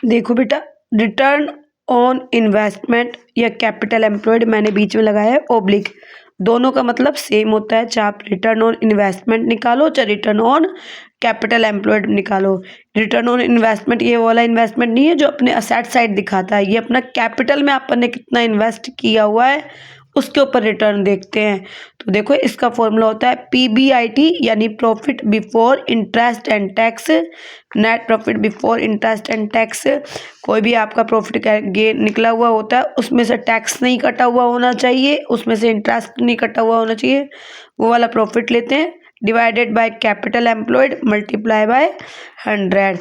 देखो बेटा, return on investment या कैपिटल एम्प्लॉयड मैंने बीच में लगाया है ओब्लिक, दोनों का मतलब सेम होता है। चाहे आप रिटर्न ऑन इन्वेस्टमेंट निकालो चाहे रिटर्न ऑन कैपिटल एम्प्लॉयड निकालो। रिटर्न ऑन इन्वेस्टमेंट ये वाला इन्वेस्टमेंट नहीं है जो अपने असेट साइड दिखाता है, ये अपना कैपिटल में अपन ने कितना इन्वेस्ट किया हुआ है उसके ऊपर रिटर्न देखते हैं। तो देखो इसका फॉर्मूला होता है पीबीआईटी यानी profit before interest and tax, net profit before interest and tax. कोई भी आपका प्रॉफिट गेन निकला हुआ होता है उसमें से टैक्स नहीं कटा हुआ होना चाहिए, उसमें से इंटरेस्ट नहीं कटा हुआ होना चाहिए, वो वाला प्रॉफिट लेते हैं। Divided by capital employed multiply by 100।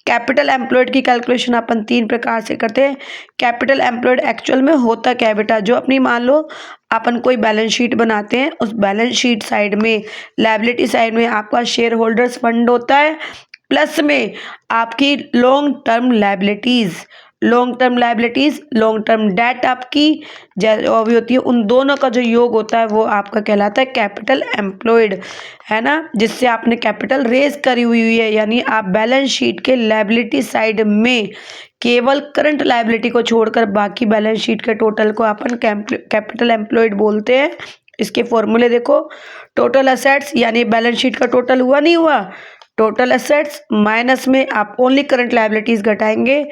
Capital employed की कैलकुलेशन अपन 3 प्रकार से करते हैं। कैपिटल एम्प्लॉयड एक्चुअल में होता क्या है बेटा, जो अपनी मान लो अपन कोई बैलेंस शीट बनाते हैं, उस बैलेंस शीट साइड में लायबिलिटी साइड में आपका शेयर होल्डर्स फंड होता है, प्लस में आपकी long term liabilities, long term debt आपकी जो भी होती है, उन दोनों का जो योग होता है वो आपका कहलाता है कैपिटल एम्प्लॉयड, है ना। जिससे आपने कैपिटल रेज करी हुई है, यानी आप बैलेंस शीट के लायबिलिटी साइड में केवल करंट लायबिलिटी को छोड़कर बाकी बैलेंस शीट के टोटल को अपन कैपिटल एम्प्लॉयड बोलते हैं। इसके फॉर्मूले देखो, टोटल असेट्स यानी बैलेंस शीट का टोटल हुआ नहीं हुआ, टोटल एसेट्स माइनस में आप ओनली करंट लायबिलिटीज घटाएंगे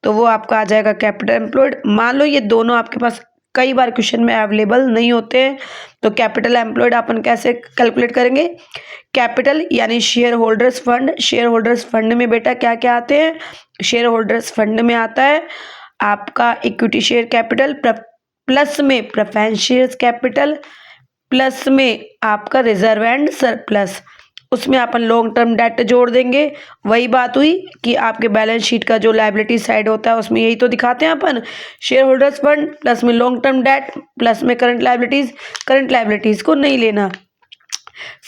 तो वो आपका आ जाएगा कैपिटल एम्प्लॉयड। मान लो ये दोनों आपके पास कई बार क्वेश्चन में अवेलेबल नहीं होते हैं, तो कैपिटल एम्प्लॉयड अपन कैसे कैलकुलेट करेंगे। कैपिटल यानी share holders fund, share holders fund में बेटा क्या क्या आते हैं, शेयर होल्डर्स फंड में आता है आपका इक्विटी शेयर कैपिटल, प्लस में प्रेफरेंस शेयर्स कैपिटल, प्लस में आपका रिजर्व एंड सरप्लस, उसमें अपन लॉन्ग टर्म डेट जोड़ देंगे। वही बात हुई कि आपके बैलेंस शीट का जो लायबिलिटी साइड होता है उसमें यही तो दिखाते हैं अपन, शेयर होल्डर्स फंड प्लस में लॉन्ग टर्म डेट प्लस में करंट लायबिलिटीज को नहीं लेना।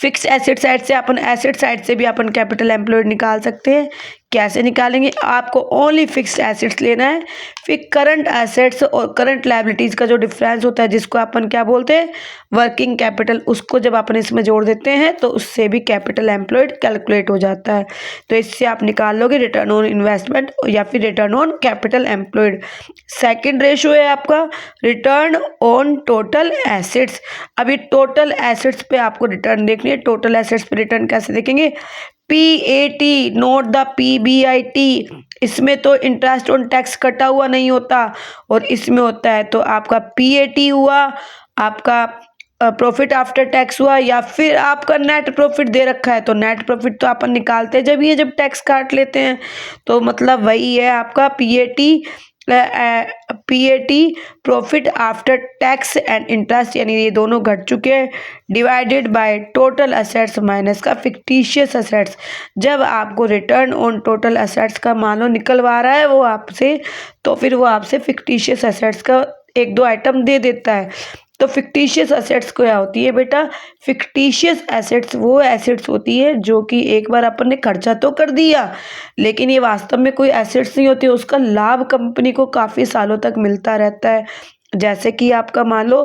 फिक्स एसेट साइड से अपन एसेट साइड से भी अपन कैपिटल एम्प्लॉयड निकाल सकते हैं। कैसे निकालेंगे, आपको ओनली फिक्स्ड एसेट्स लेना है, फिर करंट एसेट्स और करंट लायबिलिटीज का जो डिफरेंस होता है जिसको अपन क्या बोलते हैं वर्किंग कैपिटल, उसको जब अपन इसमें जोड़ देते हैं तो उससे भी कैपिटल एम्प्लॉयड कैलकुलेट हो जाता है। तो इससे आप निकाल लोगे रिटर्न ऑन इन्वेस्टमेंट या फिर return on capital employed. Second ratio है आपका रिटर्न ऑन टोटल एसेट्स। अभी टोटल एसेट्स पे आपको रिटर्न देखनी है, टोटल एसेट्स पे रिटर्न कैसे देखेंगे, PAT नोट द PBIT, इसमें तो इंटरेस्ट ऑन टैक्स कटा हुआ नहीं होता और इसमें होता है, तो आपका PAT हुआ, आपका प्रॉफिट आफ्टर टैक्स हुआ, या फिर आपका नेट प्रॉफिट दे रखा है तो नेट प्रॉफिट तो अपन निकालते हैं जब ये जब टैक्स काट लेते हैं, तो मतलब वही है आपका PAT profit after tax and interest, यानी ये दोनों घट चुके हैं, divided by total assets minus का फिक्टिशियस असेट्स। जब आपको रिटर्न ऑन टोटल असेट्स का मान लो निकलवा रहा है वो आपसे, तो फिर वो आपसे फिक्टिशियस असेट्स का 1-2 आइटम दे देता है। तो फिक्टिशियस एसेट्स क्या होती है बेटा, फिक्टिशियस एसेट्स वो एसेट्स होती है जो कि एक बार अपन ने खर्चा तो कर दिया लेकिन ये वास्तव में कोई एसेट्स नहीं होती, उसका लाभ कंपनी को काफ़ी सालों तक मिलता रहता है। जैसे कि आपका मान लो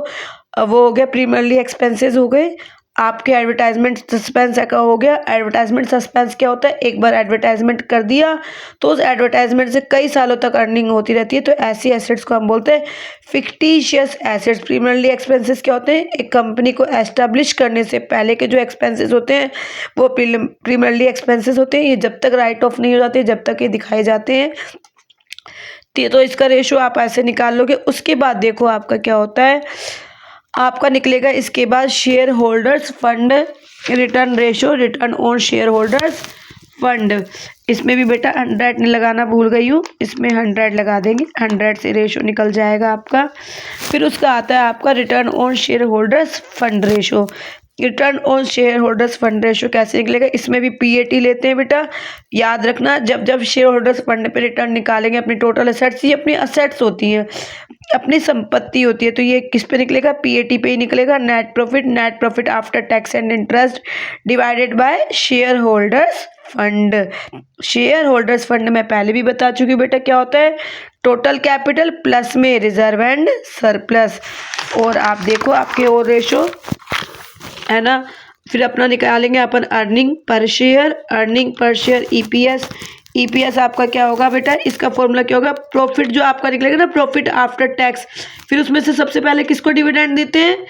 वो हो गया प्रीमियरली एक्सपेंसेस हो गए, आपके एडवर्टाइजमेंट सस्पेंस का हो गया। एडवर्टाइजमेंट सस्पेंस क्या होता है, एक बार एडवर्टाइजमेंट कर दिया तो उस एडवर्टाइजमेंट से कई सालों तक अर्निंग होती रहती है, तो ऐसी एसेट्स को हम बोलते हैं फिक्टिशियस एसेट्स। प्रीमियरली एक्सपेंसेस क्या होते हैं, एक कंपनी को एस्टेब्लिश करने से पहले के जो एक्सपेंसेस होते हैं वो प्रीमियरली एक्सपेंसेस होते हैं, ये जब तक राइट ऑफ नहीं हो जाते जब तक ये दिखाए जाते हैं। तो इसका रेशो आप ऐसे निकाल लोगे। उसके बाद देखो आपका क्या होता है, आपका निकलेगा इसके बाद share holders fund return ratio, return on share holders fund. इसमें भी बेटा 100 लगाना भूल गई हूँ, इसमें 100 लगा देंगे, 100 से रेशो निकल जाएगा आपका। फिर उसका आता है आपका return on share holders fund ratio. Return on share holders fund ratio कैसे निकलेगा, इसमें भी PAT लेते हैं बेटा। याद रखना जब जब शेयर होल्डर्स फंड पे रिटर्न निकालेंगे अपनी टोटल असेट्स, ये अपनी असेट्स होती हैं, अपनी संपत्ति होती है, तो ये किस पे निकलेगा, PAT पे ही निकलेगा। Net profit after tax and interest divided by share holders fund. Share holders fund में पहले भी बता चुकी हूँ बेटा क्या होता है, टोटल कैपिटल प्लस में रिजर्व एंड सरप्लस। और आप देखो आपके और रेशो है ना, फिर अपना निकालेंगे अपन earning per share EPS, EPS आपका क्या होगा बेटा, इसका फॉर्मूला क्या होगा, प्रॉफिट जो आपका निकलेगा ना, प्रॉफिट आफ्टर टैक्स, फिर उसमें से सबसे पहले किसको डिविडेंड देते हैं,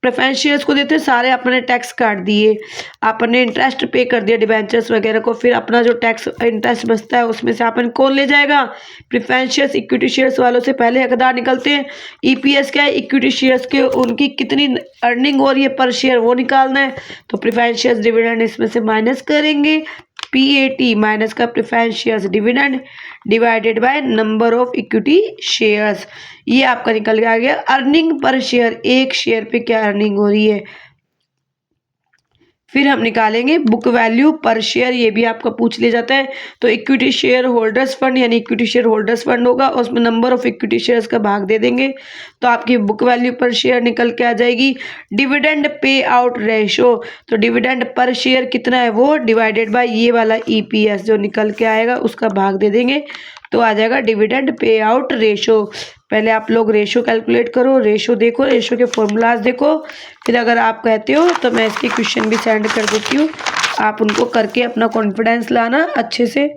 प्रेफरेंस शेयर्स को देते हैं, सारे अपने टैक्स काट दिए, आपने इंटरेस्ट पे कर दिया डिबेंचर्स वगैरह को, फिर अपना जो टैक्स इंटरेस्ट बचता है उसमें से अपन कौन ले जाएगा, प्रेफरेंस शेयर्स, इक्विटी शेयर्स वालों से पहले हकदार निकलते हैं। ईपीएस क्या है, इक्विटी शेयर्स के उनकी कितनी अर्निंग हो रही है पर शेयर वो निकालना है, तो प्रेफरेंस शेयर्स डिविडेंड इसमें से माइनस करेंगे, पीएटी माइनस का preference shares dividend divided by number of equity shares, ये आपका निकल के आ गया अर्निंग पर शेयर, एक शेयर पे क्या अर्निंग हो रही है। फिर हम निकालेंगे बुक वैल्यू पर शेयर, ये भी आपका पूछ लिया जाता है। तो इक्विटी शेयर होल्डर्स फंड यानी इक्विटी शेयर होल्डर्स फंड होगा, उसमें नंबर ऑफ इक्विटी शेयर्स का भाग दे देंगे तो आपकी बुक वैल्यू पर शेयर निकल के आ जाएगी। डिविडेंड पे आउट रेशो, तो डिविडेंड पर शेयर कितना है वो डिवाइडेड बाय ये वाला ईपीएस जो निकल के आएगा उसका भाग दे देंगे तो आ जाएगा डिविडेंड पे आउट रेशो। पहले आप लोग रेशो कैलकुलेट करो, रेशो देखो, रेशो के फॉर्मूलाज देखो, फिर अगर आप कहते हो तो मैं इसके क्वेश्चन भी सेंड कर देती हूँ, आप उनको करके अपना कॉन्फिडेंस लाना अच्छे से।